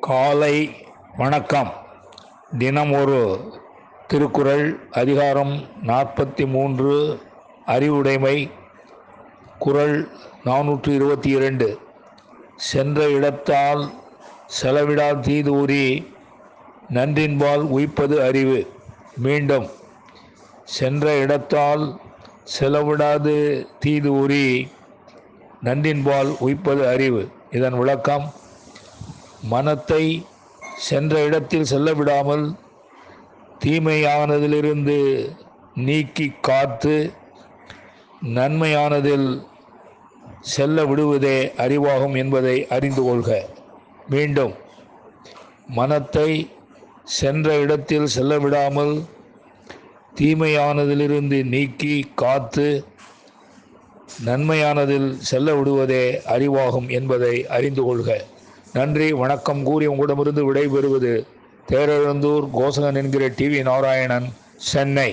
காலை வணக்கம். தினம் ஒரு திருக்குறள். அதிகாரம் 43, அறிவுடைமை. குறள் 422. சென்ற இடத்தால் செலவிடா தீதூரி நன்றின்பால் உய்ப்பது அறிவு. மீண்டும், சென்ற இடத்தால் செலவிடாது தீதூரி நன்றின்பால் உய்ப்பது அறிவு. இதன் விளக்கம்: மனத்தை சென்ற இடத்தில் செல்ல விடாமல் தீமையானதிலிருந்து நீக்கி காத்து நன்மையானதில் செல்ல விடுவதே அறிவாகும் என்பதை அறிந்து கொள்க. மீண்டும், மனத்தை சென்ற இடத்தில் செல்ல விடாமல் தீமையானதிலிருந்து நீக்கி காத்து நன்மையானதில் செல்ல விடுவதே அறிவாகும் என்பதை அறிந்து கொள்க. நன்றி, வணக்கம் கூறி உங்களிடமிருந்து விடைபெறுவது தேரெழுந்தூர் கோசகன் என்கிற டிவி நாராயணன், சென்னை.